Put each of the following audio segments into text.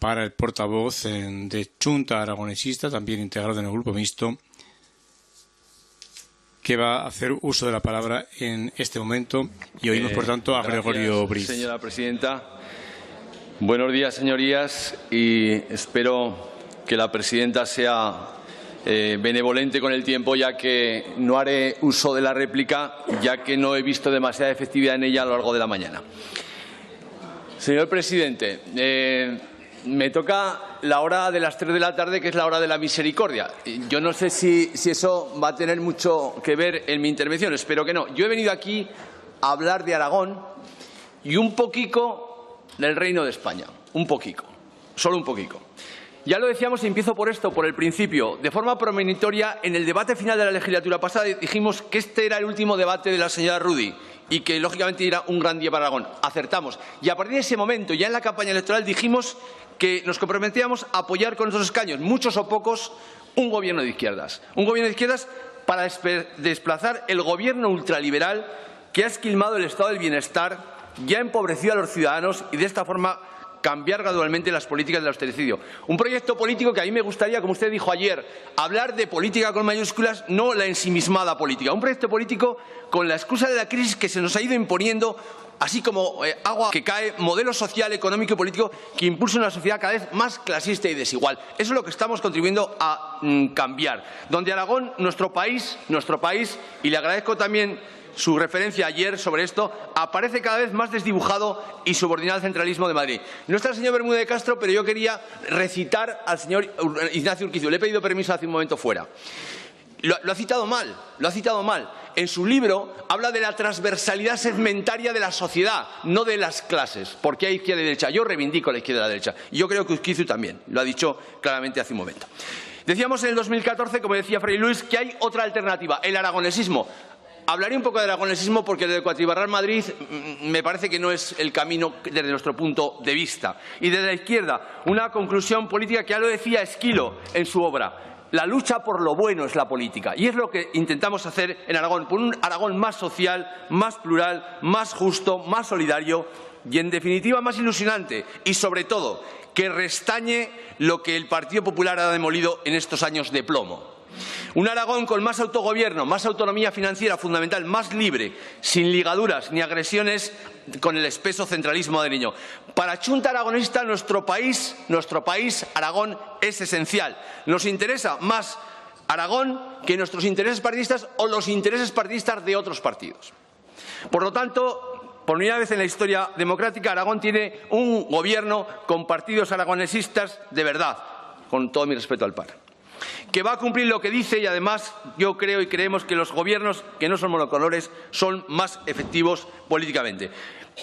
para el portavoz de Chunta Aragonesista, también integrado en el Grupo Mixto, que va a hacer uso de la palabra en este momento. Y oímos, por tanto, a Gregorio Briz. Señora presidenta. Buenos días, señorías, y espero que la presidenta sea benevolente con el tiempo, ya que no haré uso de la réplica, ya que no he visto demasiada efectividad en ella a lo largo de la mañana. Señor presidente, me toca la hora de las 3 de la tarde, que es la hora de la misericordia. Yo no sé si eso va a tener mucho que ver en mi intervención, espero que no. Yo he venido aquí a hablar de Aragón y un poquito del Reino de España. Un poquito, solo un poquito. Ya lo decíamos, y empiezo por esto, por el principio. De forma premonitoria, en el debate final de la legislatura pasada dijimos que este era el último debate de la señora Rudy y que, lógicamente, era un gran día para Aragón. Acertamos. Y a partir de ese momento, ya en la campaña electoral, dijimos que nos comprometíamos a apoyar con nuestros escaños, muchos o pocos, un gobierno de izquierdas. Un gobierno de izquierdas para desplazar el gobierno ultraliberal que ha esquilmado el estado del bienestar, ya ha empobrecido a los ciudadanos y, de esta forma, cambiar gradualmente las políticas del austericidio. Un proyecto político que a mí me gustaría, como usted dijo ayer, hablar de política con mayúsculas, no la ensimismada política. Un proyecto político con la excusa de la crisis que se nos ha ido imponiendo, así como agua que cae, modelo social, económico y político que impulsa una sociedad cada vez más clasista y desigual. Eso es lo que estamos contribuyendo a cambiar. Donde Aragón, nuestro país, y le agradezco también su referencia ayer sobre esto, aparece cada vez más desdibujado y subordinado al centralismo de Madrid. No está el señor Bermúdez de Castro, pero yo quería recitar al señor Ignacio Urquizu. Le he pedido permiso hace un momento fuera. Lo ha citado mal. En su libro habla de la transversalidad segmentaria de la sociedad, no de las clases, porque hay izquierda y derecha. Yo reivindico la izquierda y la derecha. Y yo creo que Urquizu también. Lo ha dicho claramente hace un momento. Decíamos en el 2014, como decía Fray Luis, que hay otra alternativa, el aragonesismo. Hablaré un poco del aragonesismo porque lo de cuatribarrar Madrid me parece que no es el camino desde nuestro punto de vista. Y desde la izquierda, una conclusión política que ya lo decía Esquilo en su obra. La lucha por lo bueno es la política. Y es lo que intentamos hacer en Aragón, por un Aragón más social, más plural, más justo, más solidario y, en definitiva, más ilusionante. Y, sobre todo, que restañe lo que el Partido Popular ha demolido en estos años de plomo. Un Aragón con más autogobierno, más autonomía financiera fundamental, más libre, sin ligaduras ni agresiones con el espeso centralismo madrileño. Para Chunta Aragonista, nuestro país, Aragón, es esencial. Nos interesa más Aragón que nuestros intereses partidistas o los intereses partidistas de otros partidos. Por lo tanto, por primera vez en la historia democrática, Aragón tiene un gobierno con partidos aragonesistas de verdad, con todo mi respeto al par, que va a cumplir lo que dice, y además yo creo y creemos que los gobiernos que no son monocolores son más efectivos políticamente.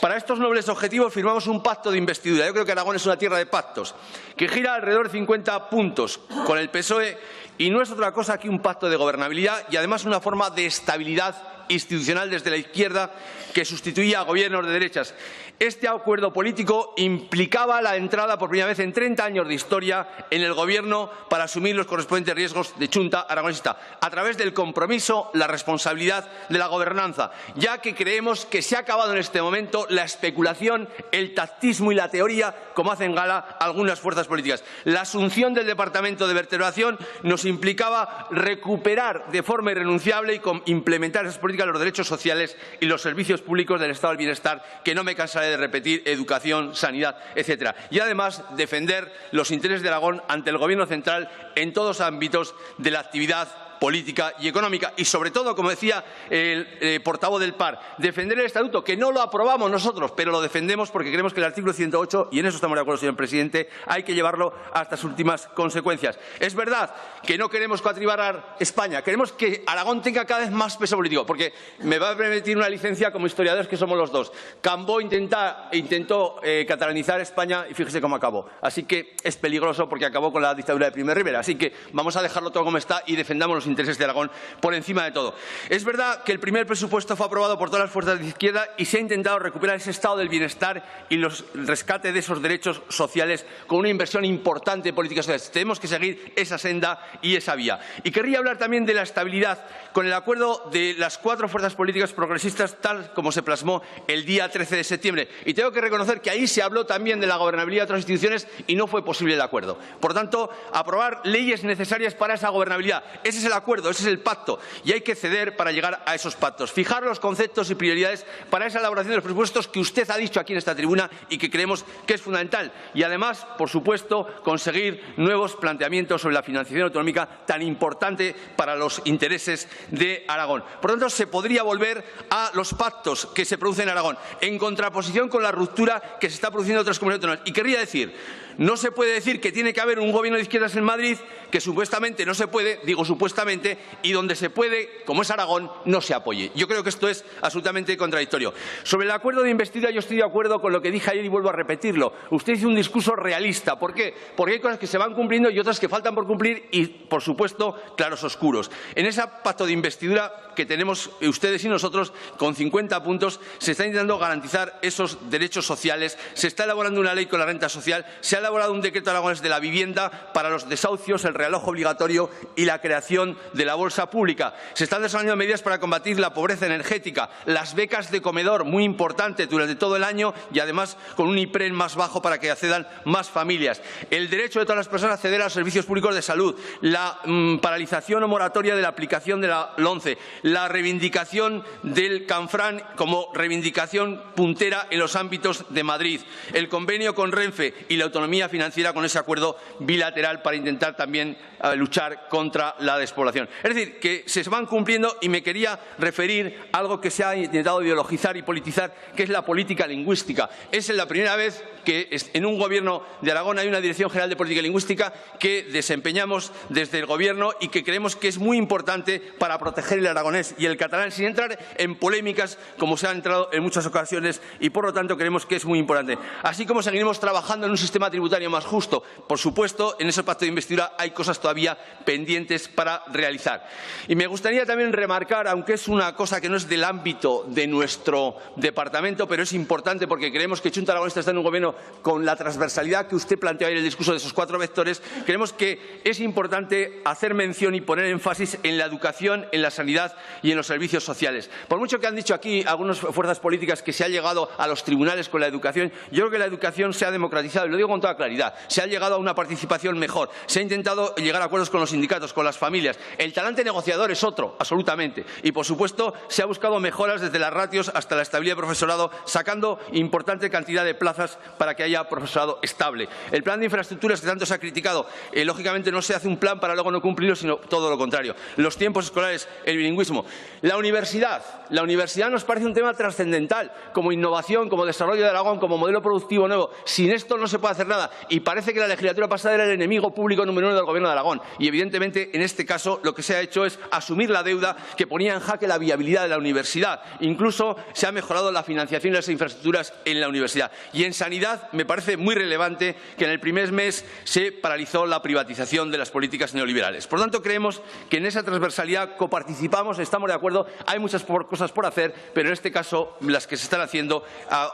Para estos nobles objetivos firmamos un pacto de investidura. Yo creo que Aragón es una tierra de pactos, que gira alrededor de 50 puntos con el PSOE y no es otra cosa que un pacto de gobernabilidad y además una forma de estabilidad institucional desde la izquierda que sustituía a gobiernos de derechas. Este acuerdo político implicaba la entrada por primera vez en 30 años de historia en el Gobierno para asumir los correspondientes riesgos de Chunta Aragonesista, a través del compromiso, la responsabilidad de la gobernanza, ya que creemos que se ha acabado en este momento la especulación, el tactismo y la teoría, como hacen gala algunas fuerzas políticas. La asunción del Departamento de Vertebración nos implicaba recuperar de forma irrenunciable y implementar esas políticas los derechos sociales y los servicios públicos del Estado del Bienestar, que no me cansaré de repetir, educación, sanidad, etcétera. Y además defender los intereses de Aragón ante el Gobierno central en todos los ámbitos de la actividad política y económica y, sobre todo, como decía el portavoz del PAR, defender el Estatuto, que no lo aprobamos nosotros, pero lo defendemos porque creemos que el artículo 108, y en eso estamos de acuerdo, señor presidente, hay que llevarlo hasta sus últimas consecuencias. Es verdad que no queremos cuatribarrar España, queremos que Aragón tenga cada vez más peso político, porque me va a permitir una licencia como historiadores que somos los dos. Cambó intentó catalanizar España y fíjese cómo acabó. Así que es peligroso porque acabó con la dictadura de Primo de Rivera. Así que vamos a dejarlo todo como está y defendamos los intereses de Aragón por encima de todo. Es verdad que el primer presupuesto fue aprobado por todas las fuerzas de izquierda y se ha intentado recuperar ese estado del bienestar y el rescate de esos derechos sociales con una inversión importante en políticas sociales. Tenemos que seguir esa senda y esa vía. Y querría hablar también de la estabilidad con el acuerdo de las 4 fuerzas políticas progresistas tal como se plasmó el día 13 de septiembre. Y tengo que reconocer que ahí se habló también de la gobernabilidad de otras instituciones y no fue posible el acuerdo. Por tanto, aprobar leyes necesarias para esa gobernabilidad. Ese es el acuerdo, ese es el pacto. Y hay que ceder para llegar a esos pactos. Fijar los conceptos y prioridades para esa elaboración de los presupuestos que usted ha dicho aquí en esta tribuna y que creemos que es fundamental. Y además, por supuesto, conseguir nuevos planteamientos sobre la financiación autonómica tan importante para los intereses de Aragón. Por tanto, se podría volver a los pactos que se producen en Aragón, en contraposición con la ruptura que se está produciendo en otras comunidades autónomas. Y querría decir, no se puede decir que tiene que haber un gobierno de izquierdas en Madrid, que supuestamente no se puede, digo supuestamente, y donde se puede, como es Aragón, no se apoye. Yo creo que esto es absolutamente contradictorio. Sobre el acuerdo de investidura, yo estoy de acuerdo con lo que dije ayer y vuelvo a repetirlo. Usted hizo un discurso realista. ¿Por qué? Porque hay cosas que se van cumpliendo y otras que faltan por cumplir y, por supuesto, claros oscuros. En ese pacto de investidura que tenemos ustedes y nosotros, con 50 puntos, se está intentando garantizar esos derechos sociales, se está elaborando una ley con la renta social, se ha elaborado un decreto aragonés de la vivienda para los desahucios, el reloj obligatorio y la creación de la bolsa pública. Se están desarrollando medidas para combatir la pobreza energética, las becas de comedor, muy importante durante todo el año y además con un IPREN más bajo para que accedan más familias. El derecho de todas las personas a acceder a los servicios públicos de salud, la paralización o moratoria de la aplicación de la LOMCE, la reivindicación del Canfrán como reivindicación puntera en los ámbitos de Madrid, el convenio con Renfe y la autonomía financiera con ese acuerdo bilateral para intentar también luchar contra la despoblación. Es decir, que se van cumpliendo y me quería referir a algo que se ha intentado ideologizar y politizar, que es la política lingüística. Es la primera vez que en un Gobierno de Aragón hay una Dirección General de Política Lingüística que desempeñamos desde el Gobierno y que creemos que es muy importante para proteger el aragonés y el catalán, sin entrar en polémicas como se ha entrado en muchas ocasiones y, por lo tanto, creemos que es muy importante. Así como seguiremos trabajando en un sistema tributario más justo. Por supuesto, en ese pacto de investidura hay cosas todavía pendientes para realizar. Y me gustaría también remarcar, aunque es una cosa que no es del ámbito de nuestro departamento, pero es importante porque creemos que Junta Aragonista está en un Gobierno con la transversalidad que usted planteaba en el discurso de esos 4 vectores, creemos que es importante hacer mención y poner énfasis en la educación, en la sanidad y en los servicios sociales. Por mucho que han dicho aquí algunas fuerzas políticas que se ha llegado a los tribunales con la educación, yo creo que la educación se ha democratizado, y lo digo con toda claridad, se ha llegado a una participación mejor, se ha intentado llegar a acuerdos con los sindicatos, con las familias. El talante negociador es otro, absolutamente, y por supuesto se ha buscado mejoras desde las ratios hasta la estabilidad de profesorado, sacando importante cantidad de plazas para que haya profesorado estable. El plan de infraestructuras que tanto se ha criticado, lógicamente no se hace un plan para luego no cumplirlo, sino todo lo contrario. Los tiempos escolares, el bilingüismo. La universidad nos parece un tema trascendental, como innovación, como desarrollo de Aragón, como modelo productivo nuevo. Sin esto no se puede hacer nada. Y parece que la legislatura pasada era el enemigo público número 1 del Gobierno de Aragón. Y evidentemente en este caso lo que se ha hecho es asumir la deuda que ponía en jaque la viabilidad de la universidad. Incluso se ha mejorado la financiación de las infraestructuras en la universidad. Y en sanidad me parece muy relevante que en el primer mes se paralizó la privatización de las políticas neoliberales. Por tanto, creemos que en esa transversalidad coparticipamos, estamos de acuerdo, hay muchas cosas por hacer, pero en este caso las que se están haciendo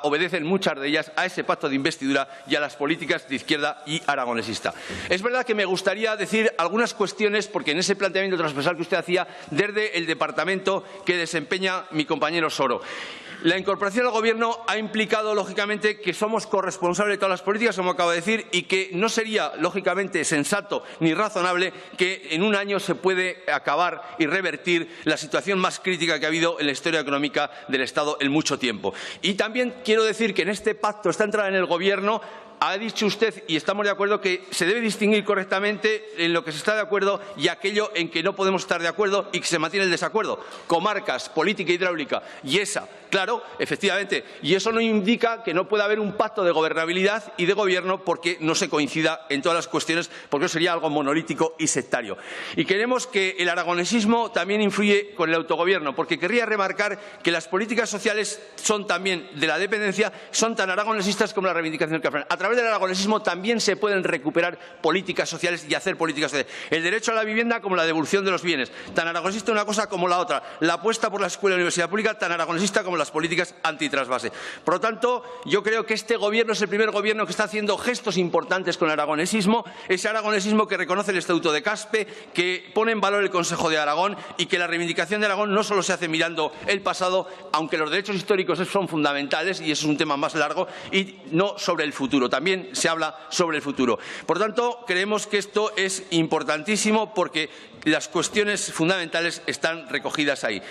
obedecen muchas de ellas a ese pacto de investidura y a las políticas de izquierda y aragonesista. Es verdad que me gustaría decir algunas cuestiones, porque en ese planteamiento transversal que usted hacía desde el departamento que desempeña mi compañero Soro. La incorporación al Gobierno ha implicado, lógicamente, que somos corresponsables de todas las políticas, como acabo de decir, y que no sería, lógicamente, sensato ni razonable que en un año se puede acabar y revertir la situación más crítica que ha habido en la historia económica del Estado en mucho tiempo. Y también quiero decir que en este pacto, esta entrada en el Gobierno, ha dicho usted, y estamos de acuerdo, que se debe distinguir correctamente en lo que se está de acuerdo y aquello en que no podemos estar de acuerdo y que se mantiene el desacuerdo. Comarcas, política hidráulica y esa, claro, efectivamente. Y eso no indica que no pueda haber un pacto de gobernabilidad y de gobierno porque no se coincida en todas las cuestiones, porque eso sería algo monolítico y sectario. Y queremos que el aragonesismo también influye con el autogobierno, porque querría remarcar que las políticas sociales son también de la dependencia, son tan aragonesistas como la reivindicación del Canfrán. A través del aragonesismo también se pueden recuperar políticas sociales y hacer políticas sociales. El derecho a la vivienda como la devolución de los bienes, tan aragonesista una cosa como la otra. La apuesta por la escuela y la universidad pública, tan aragonesista como las políticas antitrasvase. Por lo tanto, yo creo que este Gobierno es el primer Gobierno que está haciendo gestos importantes con el aragonesismo, ese aragonesismo que reconoce el Estatuto de Caspe, que pone en valor el Consejo de Aragón y que la reivindicación de Aragón no solo se hace mirando el pasado, aunque los derechos históricos son fundamentales y es un tema más largo, y no sobre el futuro. También se habla sobre el futuro. Por tanto, creemos que esto es importantísimo porque las cuestiones fundamentales están recogidas ahí.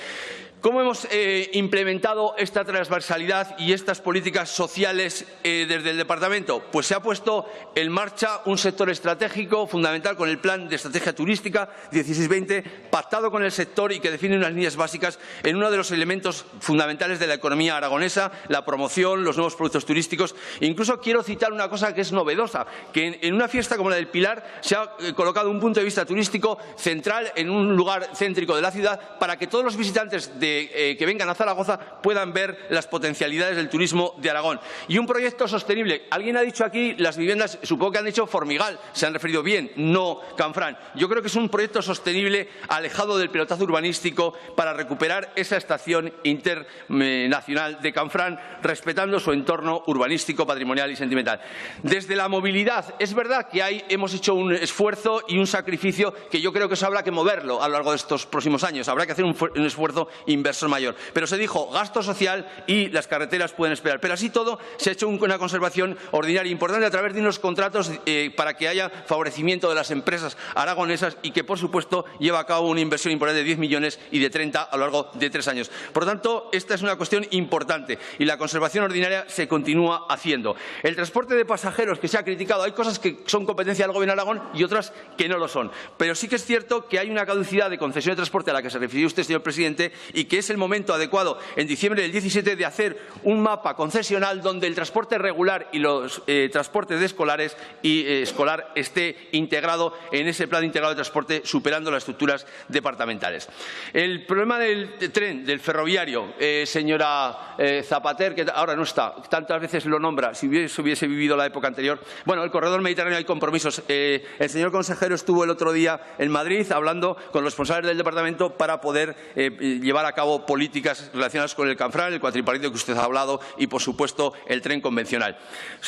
¿Cómo hemos implementado esta transversalidad y estas políticas sociales desde el Departamento? Pues se ha puesto en marcha un sector estratégico fundamental con el Plan de Estrategia Turística 16-20, pactado con el sector y que define unas líneas básicas en uno de los elementos fundamentales de la economía aragonesa, la promoción, los nuevos productos turísticos. Incluso quiero citar una cosa que es novedosa, que en una fiesta como la del Pilar se ha colocado un punto de vista turístico central en un lugar céntrico de la ciudad para que todos los visitantes que vengan a Zaragoza puedan ver las potencialidades del turismo de Aragón. Y un proyecto sostenible. Alguien ha dicho aquí las viviendas, supongo que han dicho Formigal, se han referido bien, no Canfrán. Yo creo que es un proyecto sostenible alejado del pelotazo urbanístico para recuperar esa estación internacional de Canfrán, respetando su entorno urbanístico, patrimonial y sentimental. Desde la movilidad, es verdad que hemos hecho un esfuerzo y un sacrificio que yo creo que eso habrá que moverlo a lo largo de estos próximos años. Habrá que hacer un esfuerzo inversor mayor. Pero se dijo gasto social y las carreteras pueden esperar. Pero así todo se ha hecho una conservación ordinaria importante a través de unos contratos para que haya favorecimiento de las empresas aragonesas y que, por supuesto, lleva a cabo una inversión importante de 10 millones y de 30 a lo largo de 3 años. Por lo tanto, esta es una cuestión importante y la conservación ordinaria se continúa haciendo. El transporte de pasajeros que se ha criticado, hay cosas que son competencia del Gobierno de Aragón y otras que no lo son. Pero sí que es cierto que hay una caducidad de concesión de transporte a la que se refirió usted, señor presidente, y que es el momento adecuado, en diciembre del 17, de hacer un mapa concesional donde el transporte regular y los transportes de escolares y escolar esté integrado en ese plan integrado de transporte, superando las estructuras departamentales. El problema del tren, del ferroviario, señora Zapater, que ahora no está, tantas veces lo nombra, si hubiese vivido la época anterior. Bueno, el corredor mediterráneo hay compromisos. El señor consejero estuvo el otro día en Madrid hablando con los responsables del departamento para poder llevar a cabo políticas relacionadas con el Canfrán, el cuatripartito que usted ha hablado y, por supuesto, el tren convencional.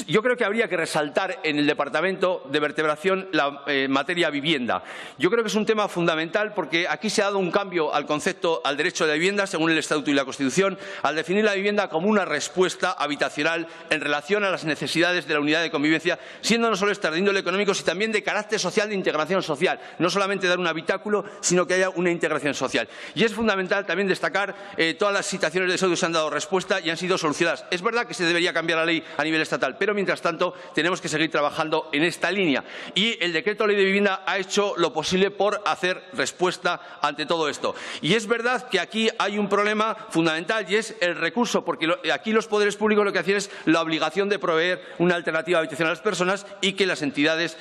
Yo creo que habría que resaltar en el Departamento de Vertebración la materia vivienda. Yo creo que es un tema fundamental porque aquí se ha dado un cambio al concepto, al derecho de la vivienda, según el Estatuto y la Constitución, al definir la vivienda como una respuesta habitacional en relación a las necesidades de la unidad de convivencia, siendo no solo estas de índole económico, sino también de carácter social, de integración social. No solamente dar un habitáculo, sino que haya una integración social. Y es fundamental también destacar todas las situaciones de deseo que se han dado respuesta y han sido solucionadas. Es verdad que se debería cambiar la ley a nivel estatal, pero mientras tanto tenemos que seguir trabajando en esta línea. Y el decreto de ley de vivienda ha hecho lo posible por hacer respuesta ante todo esto. Y es verdad que aquí hay un problema fundamental y es el recurso, porque aquí los poderes públicos lo que hacen es la obligación de proveer una alternativa habitacional a las personas y que las entidades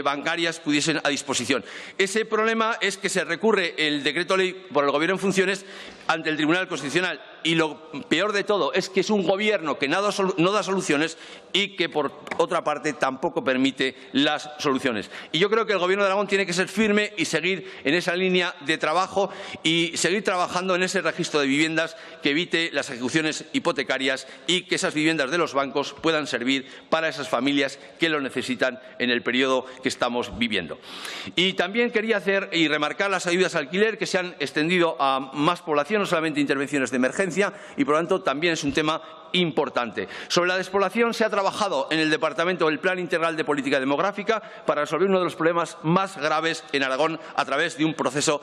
bancarias pudiesen a disposición. Ese problema es que se recurre el decreto ley por el Gobierno en funciones ante el Tribunal Constitucional. Y lo peor de todo es que es un Gobierno que no da soluciones y que, por otra parte, tampoco permite las soluciones. Y yo creo que el Gobierno de Aragón tiene que ser firme y seguir en esa línea de trabajo y seguir trabajando en ese registro de viviendas que evite las ejecuciones hipotecarias y que esas viviendas de los bancos puedan servir para esas familias que lo necesitan en el periodo que estamos viviendo. Y también quería hacer y remarcar las ayudas al alquiler que se han extendido a más población, no solamente intervenciones de emergencia, y por lo tanto también es un tema importante. Sobre la despoblación se ha trabajado en el Departamento del Plan Integral de Política Demográfica para resolver uno de los problemas más graves en Aragón a través de un proceso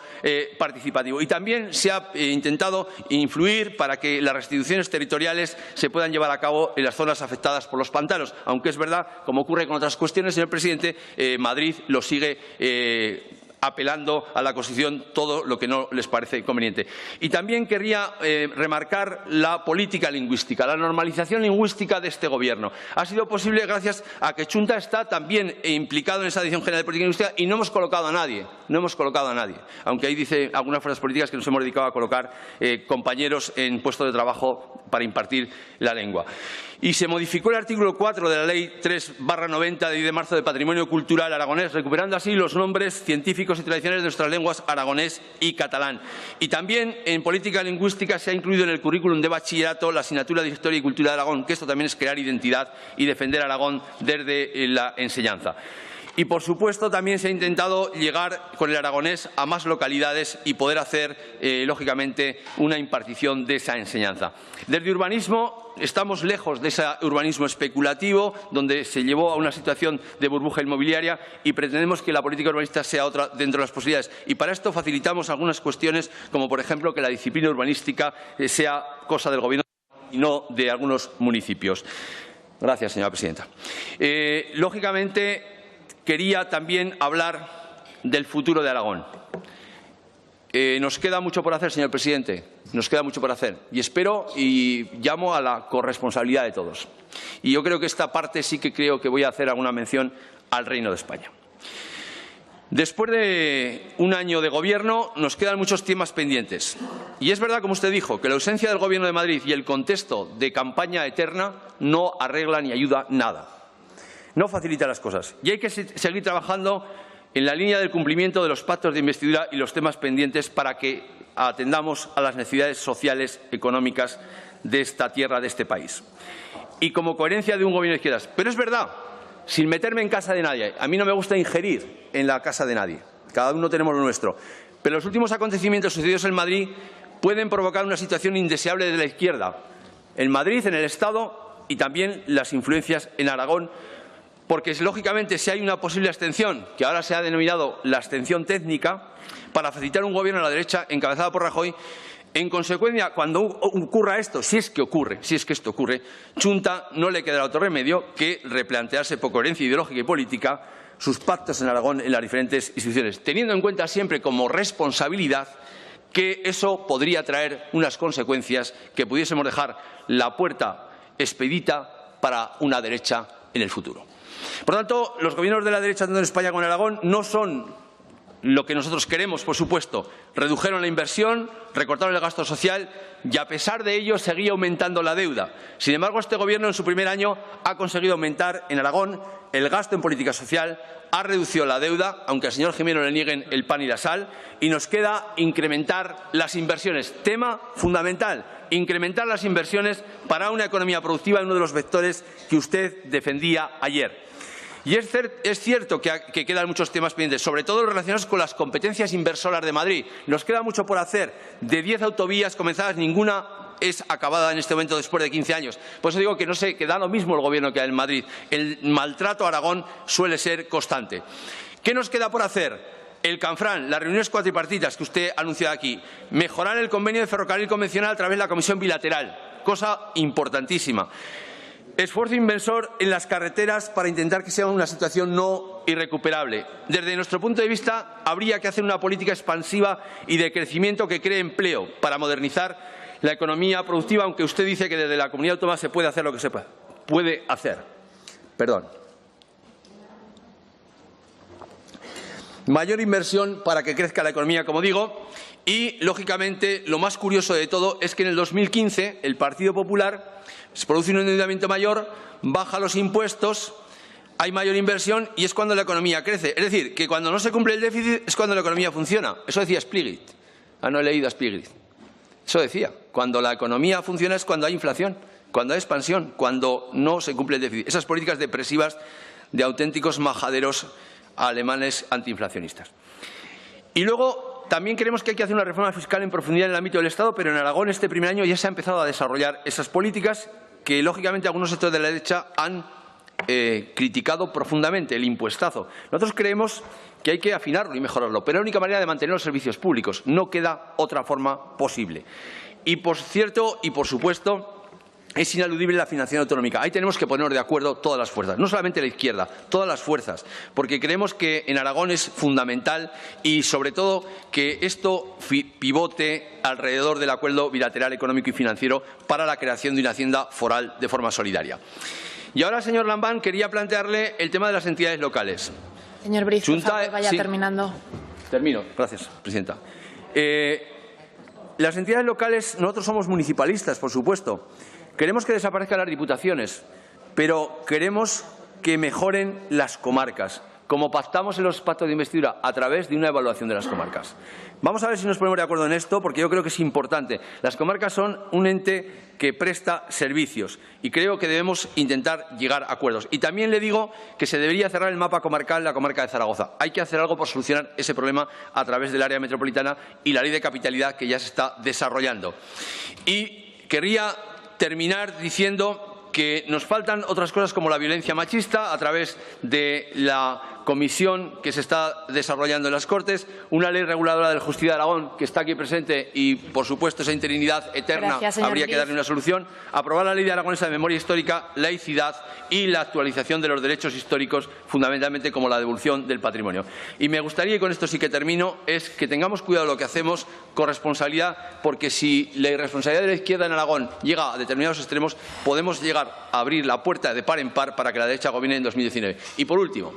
participativo. Y también se ha intentado influir para que las restituciones territoriales se puedan llevar a cabo en las zonas afectadas por los pantanos, aunque es verdad, como ocurre con otras cuestiones, señor presidente, Madrid lo sigue apelando a la Constitución todo lo que no les parece conveniente. Y también querría remarcar la política lingüística, la normalización lingüística de este Gobierno. Ha sido posible gracias a que Chunta está también implicado en esa Dirección General de Política Lingüística y no hemos colocado a nadie, aunque ahí dice algunas fuerzas políticas que nos hemos dedicado a colocar compañeros en puestos de trabajo para impartir la lengua. Y se modificó el artículo 4 de la Ley 3/90 de 10 de marzo de Patrimonio Cultural Aragonés, recuperando así los nombres científicos y tradicionales de nuestras lenguas aragonés y catalán. Y también en política lingüística se ha incluido en el currículum de bachillerato la asignatura de Historia y Cultura de Aragón, que esto también es crear identidad y defender Aragón desde la enseñanza. Y, por supuesto, también se ha intentado llegar con el aragonés a más localidades y poder hacer, lógicamente, una impartición de esa enseñanza. Desde urbanismo estamos lejos de ese urbanismo especulativo, donde se llevó a una situación de burbuja inmobiliaria, y pretendemos que la política urbanista sea otra dentro de las posibilidades. Y para esto facilitamos algunas cuestiones, como por ejemplo que la disciplina urbanística sea cosa del Gobierno y no de algunos municipios. Gracias, señora presidenta. Lógicamente, quería también hablar del futuro de Aragón. Nos queda mucho por hacer, señor presidente, nos queda mucho por hacer. Y espero y llamo a la corresponsabilidad de todos. Y yo creo que esta parte sí que creo que voy a hacer alguna mención al Reino de España. Después de un año de Gobierno nos quedan muchos temas pendientes. Y es verdad, como usted dijo, que la ausencia del Gobierno de Madrid y el contexto de campaña eterna no arregla ni ayuda nada. No facilita las cosas. Y hay que seguir trabajando en la línea del cumplimiento de los pactos de investidura y los temas pendientes para que atendamos a las necesidades sociales, económicas de esta tierra, de este país. Y como coherencia de un Gobierno de izquierdas. Pero es verdad, sin meterme en casa de nadie, a mí no me gusta ingerir en la casa de nadie. Cada uno tenemos lo nuestro. Pero los últimos acontecimientos sucedidos en Madrid pueden provocar una situación indeseable de la izquierda. En Madrid, en el Estado, y también las influencias en Aragón, porque, lógicamente, si hay una posible abstención, que ahora se ha denominado la abstención técnica, para facilitar un Gobierno a la derecha encabezado por Rajoy, en consecuencia, cuando ocurra esto, si es que esto ocurre, Chunta no le quedará otro remedio que replantearse por coherencia ideológica y política sus pactos en Aragón en las diferentes instituciones, teniendo en cuenta siempre como responsabilidad que eso podría traer unas consecuencias que pudiésemos dejar la puerta expedita para una derecha en el futuro. Por tanto, los gobiernos de la derecha, tanto en España como en Aragón, no son lo que nosotros queremos, por supuesto. Redujeron la inversión, recortaron el gasto social y, a pesar de ello, seguía aumentando la deuda. Sin embargo, este Gobierno, en su primer año, ha conseguido aumentar en Aragón el gasto en política social, ha reducido la deuda, aunque al señor Gimeno le nieguen el pan y la sal, y nos queda incrementar las inversiones. Tema fundamental, incrementar las inversiones para una economía productiva en uno de los vectores que usted defendía ayer. Y es cierto que quedan muchos temas pendientes, sobre todo relacionados con las competencias inversoras de Madrid. Nos queda mucho por hacer. De 10 autovías comenzadas, ninguna es acabada en este momento después de 15 años. Por eso digo que da lo mismo el Gobierno que hay en Madrid. El maltrato a Aragón suele ser constante. ¿Qué nos queda por hacer? El Canfrán, las reuniones cuatripartitas que usted ha anunciado aquí. Mejorar el convenio de ferrocarril convencional a través de la Comisión Bilateral. Cosa importantísima. Esfuerzo inversor en las carreteras para intentar que sea una situación no irrecuperable. Desde nuestro punto de vista, habría que hacer una política expansiva y de crecimiento que cree empleo para modernizar la economía productiva, aunque usted dice que desde la comunidad autónoma se puede hacer lo que se puede hacer. Mayor inversión para que crezca la economía, como digo, y, lógicamente, lo más curioso de todo es que en el 2015 el Partido Popular se produce un endeudamiento mayor, baja los impuestos, hay mayor inversión y es cuando la economía crece. Es decir, que cuando no se cumple el déficit es cuando la economía funciona. Eso decía Stiglitz. No he leído a Stiglitz. Eso decía. Cuando la economía funciona es cuando hay inflación, cuando hay expansión, cuando no se cumple el déficit. Esas políticas depresivas de auténticos majaderos alemanes antiinflacionistas. Y luego también creemos que hay que hacer una reforma fiscal en profundidad en el ámbito del Estado, pero en Aragón este primer año ya se ha empezado a desarrollar esas políticas que, lógicamente, algunos sectores de la derecha han criticado profundamente, el impuestazo. Nosotros creemos que hay que afinarlo y mejorarlo, pero es la única manera de mantener los servicios públicos. No queda otra forma posible. Y, por cierto, y por supuesto, es ineludible la financiación autonómica. Ahí tenemos que ponernos de acuerdo todas las fuerzas, no solamente la izquierda, todas las fuerzas, porque creemos que en Aragón es fundamental y, sobre todo, que esto pivote alrededor del acuerdo bilateral económico y financiero para la creación de una hacienda foral de forma solidaria. Y ahora, señor Lambán, quería plantearle el tema de las entidades locales. Señor Briz, por favor, vaya terminando. Termino. Gracias, presidenta. Las entidades locales, nosotros somos municipalistas, por supuesto. Queremos que desaparezcan las diputaciones, pero queremos que mejoren las comarcas, como pactamos en los pactos de investidura, a través de una evaluación de las comarcas. Vamos a ver si nos ponemos de acuerdo en esto, porque yo creo que es importante. Las comarcas son un ente que presta servicios y creo que debemos intentar llegar a acuerdos. Y también le digo que se debería cerrar el mapa comarcal en la comarca de Zaragoza. Hay que hacer algo por solucionar ese problema a través del área metropolitana y la ley de capitalidad que ya se está desarrollando. Y querría terminar diciendo que nos faltan otras cosas como la violencia machista a través de la comisión que se está desarrollando en las Cortes, una ley reguladora de la justicia de Aragón que está aquí presente y, por supuesto, esa interinidad eterna habría que darle una solución, aprobar la ley de aragonesa de memoria histórica, laicidad y la actualización de los derechos históricos, fundamentalmente como la devolución del patrimonio. Y me gustaría, y con esto sí que termino, es que tengamos cuidado de lo que hacemos con responsabilidad, porque si la irresponsabilidad de la izquierda en Aragón llega a determinados extremos, podemos llegar a abrir la puerta de par en par para que la derecha gobierne en 2019. Y, por último,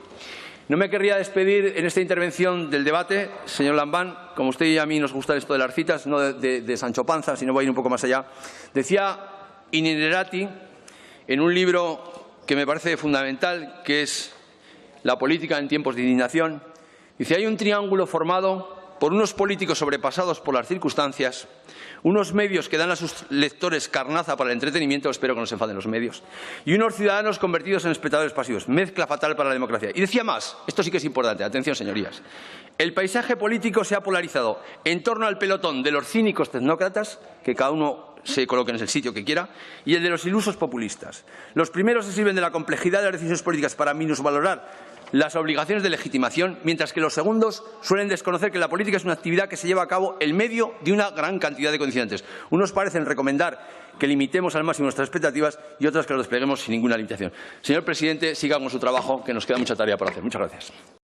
no me querría despedir en esta intervención del debate, señor Lambán, como usted y a mí nos gusta esto de las citas, no de Sancho Panza, sino voy a ir un poco más allá. Decía Inerati en un libro que me parece fundamental, que es La política en tiempos de indignación, dice: hay un triángulo formado por unos políticos sobrepasados por las circunstancias, unos medios que dan a sus lectores carnaza para el entretenimiento, espero que no se enfaden los medios, y unos ciudadanos convertidos en espectadores pasivos. Mezcla fatal para la democracia. Y decía más, esto sí que es importante, atención señorías, el paisaje político se ha polarizado en torno al pelotón de los cínicos tecnócratas, que cada uno se coloque en el sitio que quiera, y el de los ilusos populistas. Los primeros se sirven de la complejidad de las decisiones políticas para minusvalorar las obligaciones de legitimación, mientras que los segundos suelen desconocer que la política es una actividad que se lleva a cabo en medio de una gran cantidad de condicionantes. Unos parecen recomendar que limitemos al máximo nuestras expectativas y otros que los despleguemos sin ninguna limitación. Señor presidente, siga con su trabajo, que nos queda mucha tarea por hacer. Muchas gracias.